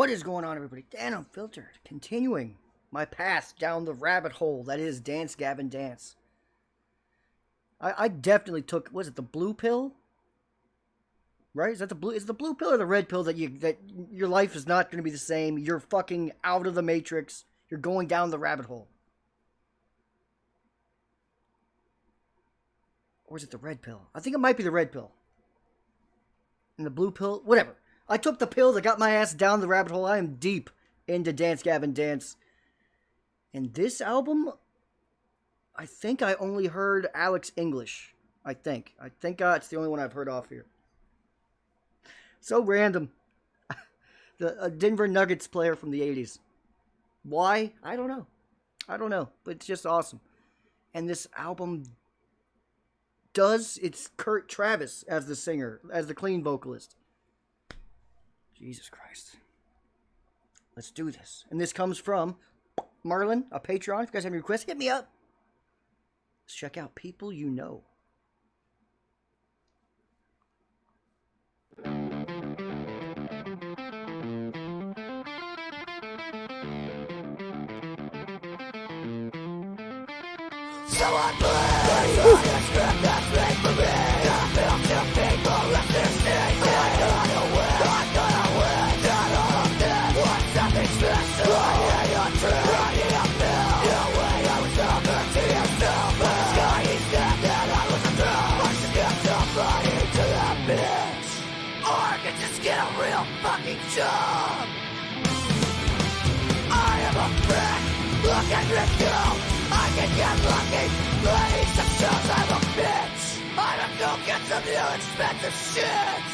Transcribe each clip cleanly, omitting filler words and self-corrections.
What is going on, everybody? Dan Unfiltered, continuing my path down the rabbit hole that is Dance Gavin Dance. I definitely took, was it the blue pill? Right? Is the blue pill or the red pill that your life is not going to be the same? You're fucking out of the matrix. You're going down the rabbit hole. Or is it the red pill? I think it might be the red pill. And the blue pill, whatever. I took the pill that got my ass down the rabbit hole. I am deep into Dance Gavin Dance. And this album, I think I only heard Alex English. I think it's the only one I've heard off here. So random. A Denver Nuggets player from the 80s. Why? I don't know. But it's just awesome. And this album it's Kurt Travis as the singer, as the clean vocalist. Jesus Christ. Let's do this. And this comes from Marlon, a Patreon. If you guys have any requests, hit me up. Let's check out People You Know. So I expect that thing for me. I feel two people left their state. I gotta win. Not all of this. What's something special? Running on true. Running uphill. No way I was over to yourself. But the sky is dead and I was through. I should get somebody to that bitch. Or I could just get a real fucking job. I am a prick. Look at me go. I can get lucky, but each of shows I'm a bitch. I don't go get some new expensive shit.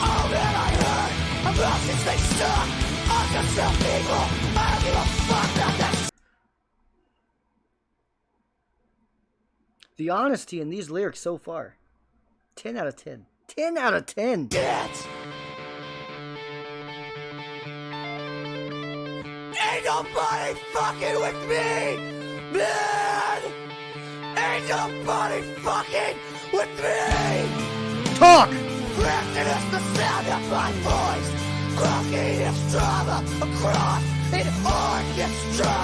Oh man, I heard about things they suck. I'll just tell people I don't give a fuck about that. The honesty in these lyrics so far, 10 out of 10. 10 out of 10. Shit. Ain't nobody fucking with me, man! Ain't nobody fucking with me! Talk! Lifting is the sound of my voice. Croaking is drama across an orchestra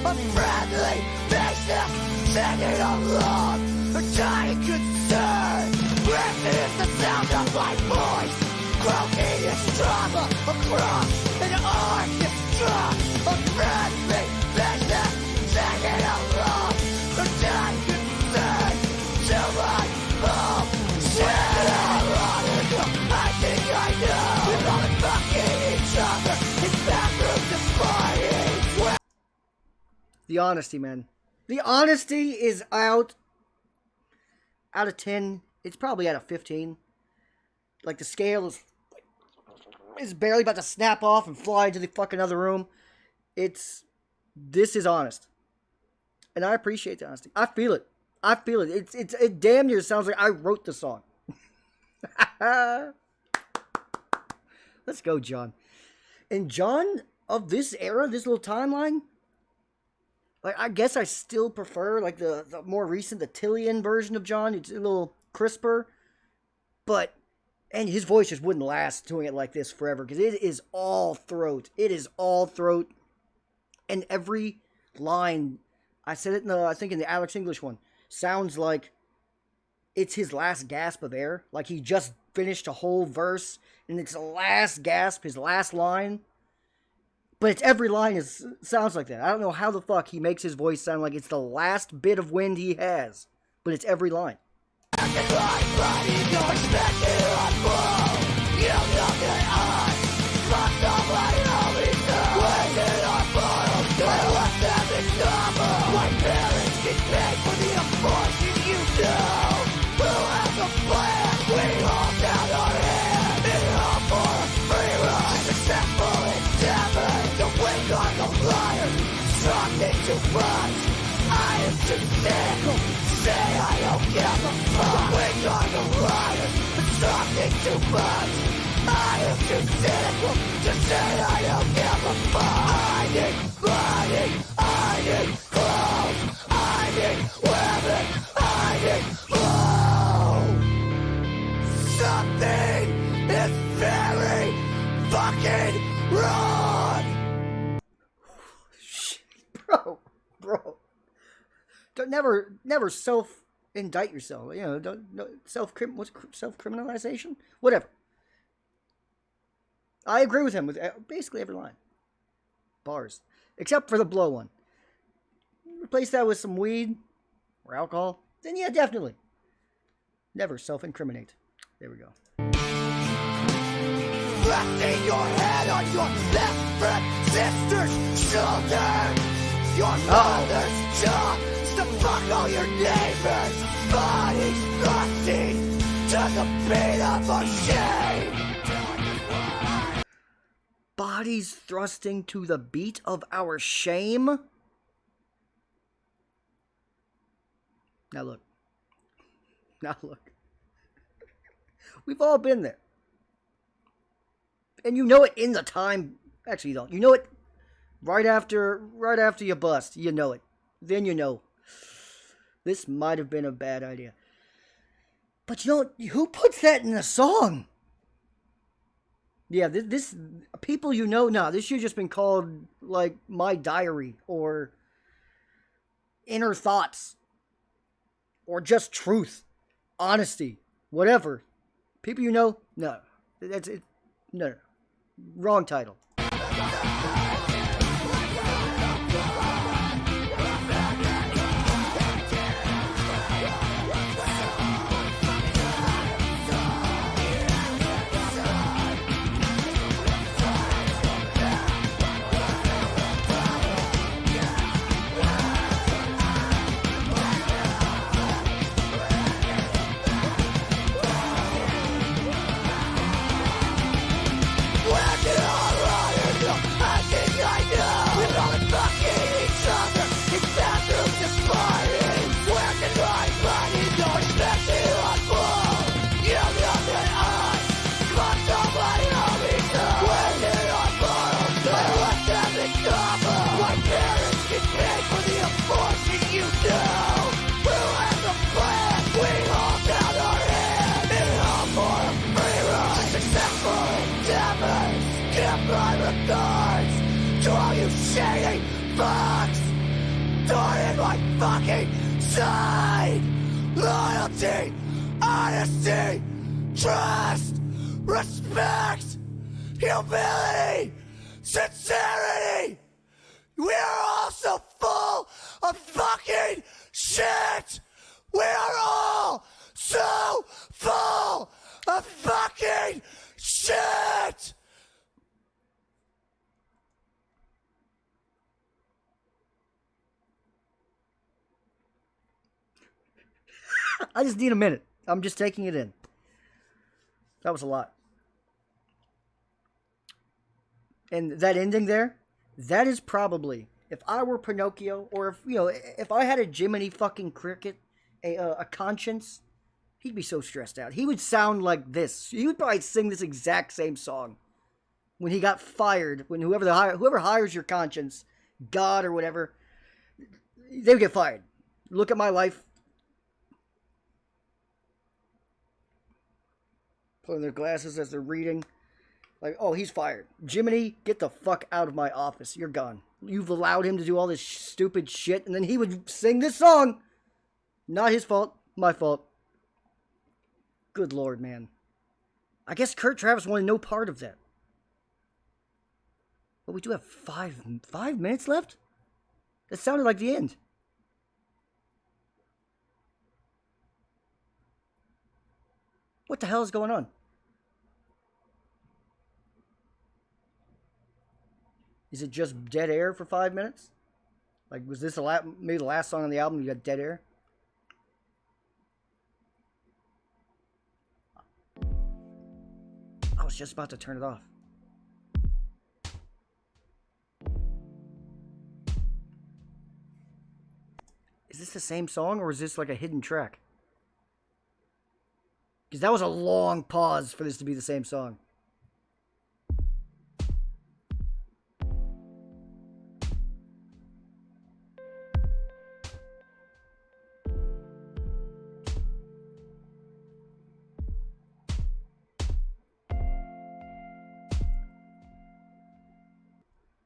of friendly faces singing along a tiny concern. Lifting is the sound of my voice. Croaking is drama across an orchestra of friendly faces singing along a tiny concern. To my home, shit ironic. I think I know we're all fucking each other in bathrooms and parties. The honesty, man. The honesty is out of 10. It's probably out of 15. Like the scale is barely about to snap off and fly into the fucking other room. This is honest. And I appreciate the honesty. I feel it. It damn near sounds like I wrote the song. Let's go, John. And John of this era, this little timeline, like I guess I still prefer like the more recent, the Tillian version of John. It's a little crisper, and his voice just wouldn't last doing it like this forever because it is all throat. And every line, I said it I think in the Alex English one, sounds like it's his last gasp of air. Like he just finished a whole verse and it's the last gasp, his last line. But it's every line sounds like that. I don't know how the fuck he makes his voice sound like it's the last bit of wind he has. But it's every line. My parents get paid for the abortion you know. Who has a plan? We all down our head in all for a free ride. Successful endeavor to wake on the liar. Something too much. I am too cynical. Say I don't give a fuck. Wake on the liar. Something too much. I am too cynical to say I don't give a fuck. I need money. I need clothes. I need women. I need food. Something is very, Bro. Don't never self-indict yourself. You know, self-criminalization? Whatever. I agree with him with basically every line. Bars. Except for the blow one. Replace that with some weed or alcohol, then yeah, definitely. Never self-incriminate. There we go. Resting your head on your best friend sister's shoulder. Your mother's jaw. To fuck all your neighbors. Bodies thrusting to the beat of our shame. Bodies thrusting to the beat of our shame? Now look. We've all been there. And you know it in the time. Actually, you don't. You know it right after you bust. You know it. Then you know. This might have been a bad idea. But you know, who puts that in a song? Yeah, this people you know now. This should have just been called like My Diary or Inner Thoughts or just Truth, Honesty, whatever. People you know, no, that's it. No, wrong title. To all you shady fucks, thorn in my fucking side. Loyalty, honesty, trust, respect, humility, sincerity. We are all so full of fucking shit. We are all so full of fucking shit. I just need a minute. I'm just taking it in. That was a lot. And that ending there, that is probably, if I were Pinocchio, or if, you know, if I had a Jiminy fucking Cricket, a conscience, he'd be so stressed out. He would sound like this. He would probably sing this exact same song when he got fired, when whoever hires your conscience, God or whatever, they would get fired. Look at my life. Putting their glasses as they're reading. Like, oh, he's fired. Jiminy, get the fuck out of my office. You're gone. You've allowed him to do all this stupid shit, and then he would sing this song. Not his fault. My fault. Good Lord, man. I guess Kurt Travis wanted no part of that. But we do have five minutes left? That sounded like the end. What the hell is going on? Is it just dead air for 5 minutes? Like, was this maybe the last song on the album? You got dead air? I was just about to turn it off. Is this the same song, or is this like a hidden track? Because that was a long pause for this to be the same song.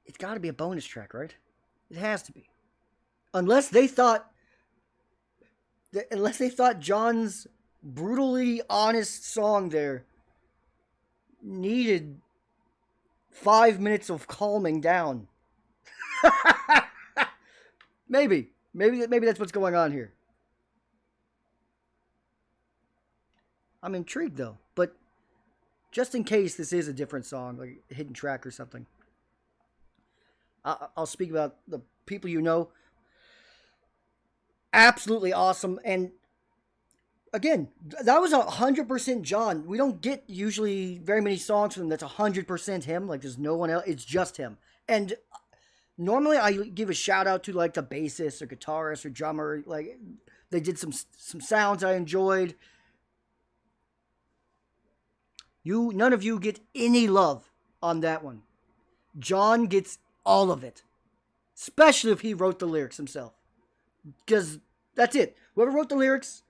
It's got to be a bonus track, right? It has to be. Unless they thought, John's brutally honest song there needed 5 minutes of calming down. Maybe that's what's going on here. I'm intrigued though, but just in case this is a different song, like a hidden track or something, I'll speak about the people you know. Absolutely awesome, and again, that was 100% John. We don't get usually very many songs from him that's 100% him. Like there's no one else. It's just him. And normally I give a shout out to like the bassist or guitarist or drummer. Like they did some sounds I enjoyed. None of you get any love on that one. John gets all of it, especially if he wrote the lyrics himself. Because that's it. Whoever wrote the lyrics,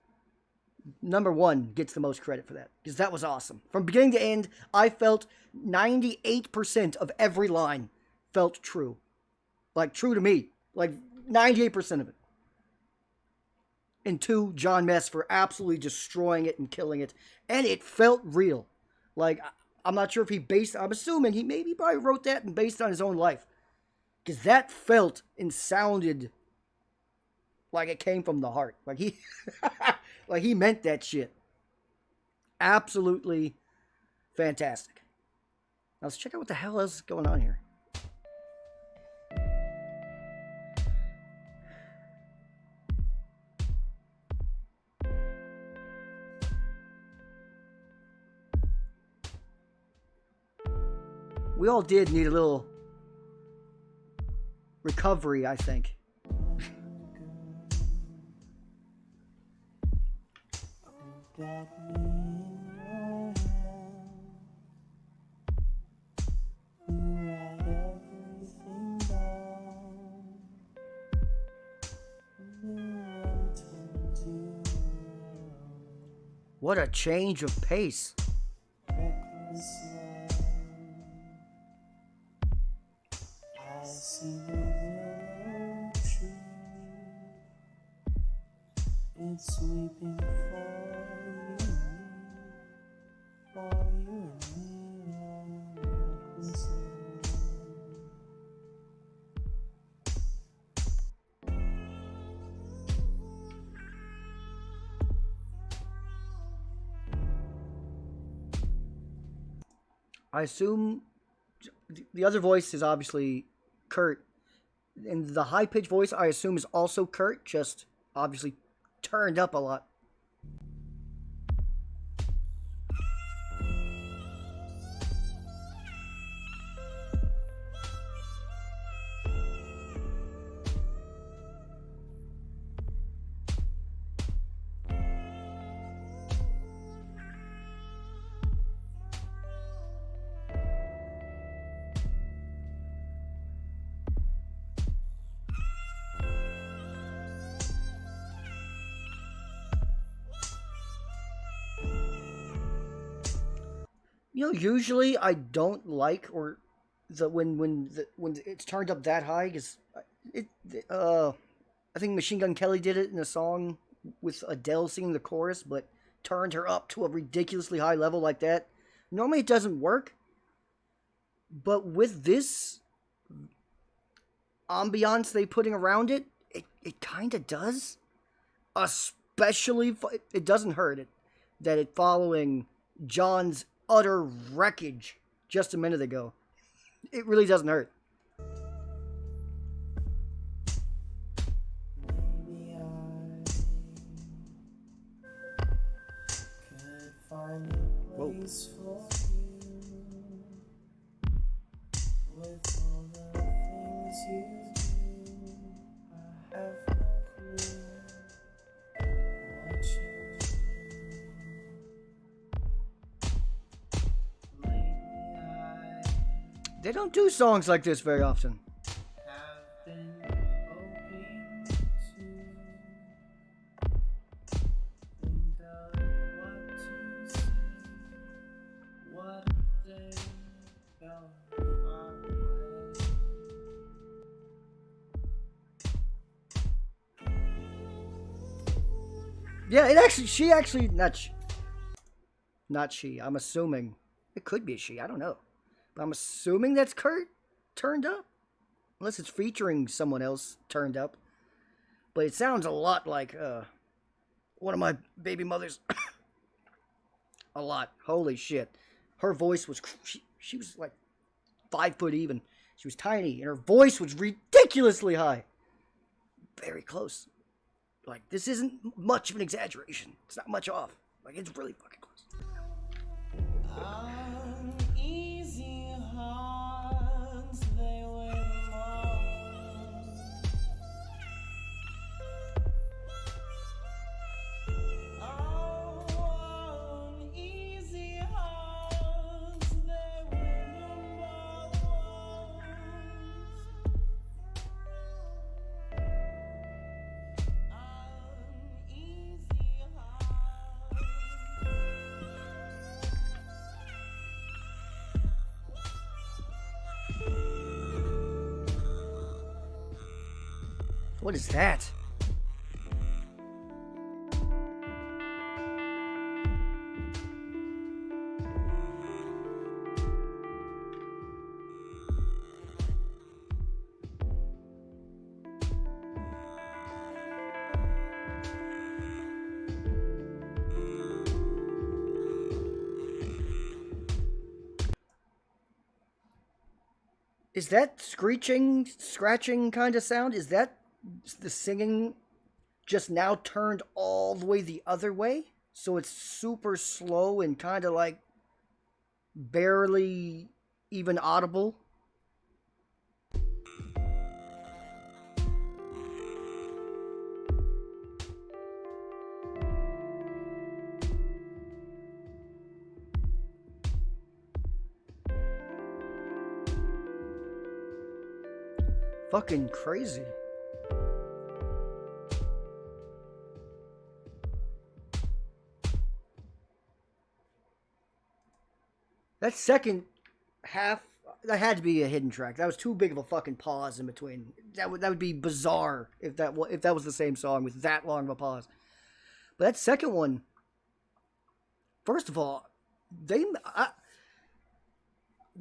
number one, gets the most credit for that. Because that was awesome. From beginning to end, I felt 98% of every line felt true. Like, true to me. Like, 98% of it. And two, John Mess for absolutely destroying it and killing it. And it felt real. Like, I'm not sure if I'm assuming he maybe probably wrote that and based on his own life. Because that felt and sounded like it came from the heart. Like he meant that shit. Absolutely fantastic. Now let's check out what the hell else is going on here. We all did need a little recovery, I think. What a change of pace. It's weeping for you and me. I assume the other voice is obviously Kurt. And the high-pitched voice, I assume, is also Kurt, just obviously turned up a lot. Usually I don't like when it's turned up that high because I think Machine Gun Kelly did it in a song with Adele singing the chorus, but turned her up to a ridiculously high level like that. Normally it doesn't work, but with this ambiance they putting around it, it kind of does. Especially, it doesn't hurt it that it following John's utter wreckage just a minute ago. It really doesn't hurt. Maybe I could find a place for you with all the things you do. I have no clue what you do. Lately I They don't do songs like this very often. have been hoping to think of what to say, what they go our way. Yeah, it actually, she actually, not she. I'm assuming it could be a she. I don't know, but I'm assuming that's Kurt turned up, unless it's featuring someone else turned up. But it sounds a lot like one of my baby mothers. A lot. Holy shit. Her voice was, she was like 5 foot even. She was tiny, and her voice was ridiculously high. Very close. Like, this isn't much of an exaggeration. It's not much off. Like, it's really fucking close. Uneasy hearts, they were uneasy hearts, they uneasy hearts. What is that? Is that screeching, scratching kind of sound? Is that the singing just now turned all the way the other way? So it's super slow and kind of like barely even audible? Fucking crazy. That second half, that had to be a hidden track. That was too big of a fucking pause in between. That would be bizarre if that was the same song with that long of a pause. But that second one, first of all, they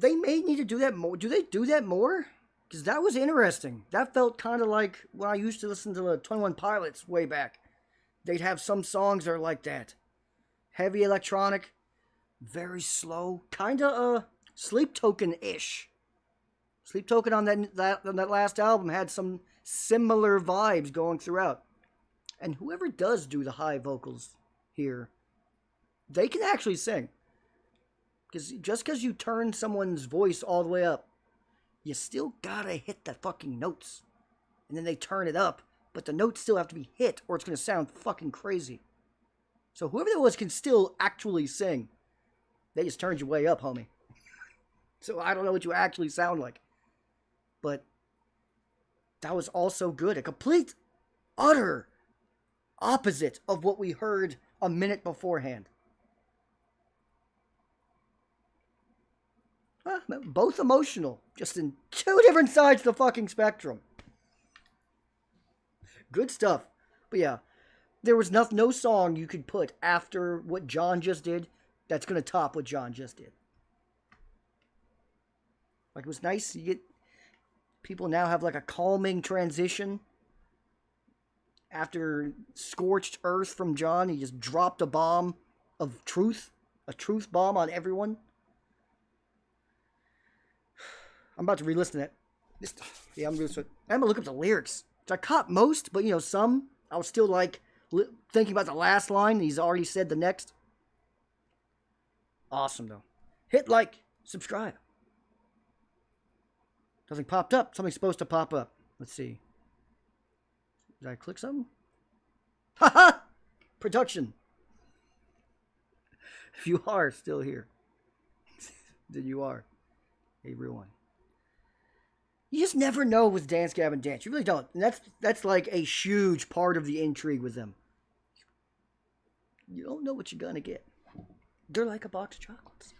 may need to do that more. Do they do that more? Because that was interesting. That felt kind of like when I used to listen to the 21 Pilots way back. They'd have some songs that are like that. Heavy electronic, very slow, kind of Sleep Token-ish. Sleep Token on that last album had some similar vibes going throughout. And whoever does do the high vocals here, they can actually sing. Because just because you turn someone's voice all the way up, you still gotta hit the fucking notes. And then they turn it up, but the notes still have to be hit or it's gonna sound fucking crazy. So whoever that was can still actually sing. They just turned you way up, homie. So I don't know what you actually sound like. But that was also good. A complete, utter opposite of what we heard a minute beforehand. Both emotional, just in two different sides of the fucking spectrum. Good stuff. But yeah, there was no song you could put after what John just did that's going to top what John just did. Like, it was nice. You get people now have like a calming transition. After Scorched Earth from John, he just dropped a bomb of truth. A truth bomb on everyone. I'm about to re-listen to that. Yeah, I'm going to look up the lyrics. So I caught most, but some I was still like thinking about the last line. He's already said the next. Awesome though. Hit like, subscribe. Something popped up. Something's supposed to pop up. Let's see. Did I click something? Haha! Production. If you are still here, then you are a real one. You just never know with Dance Gavin Dance. You really don't. And that's like a huge part of the intrigue with them. You don't know what you're gonna get. They're like a box of chocolates.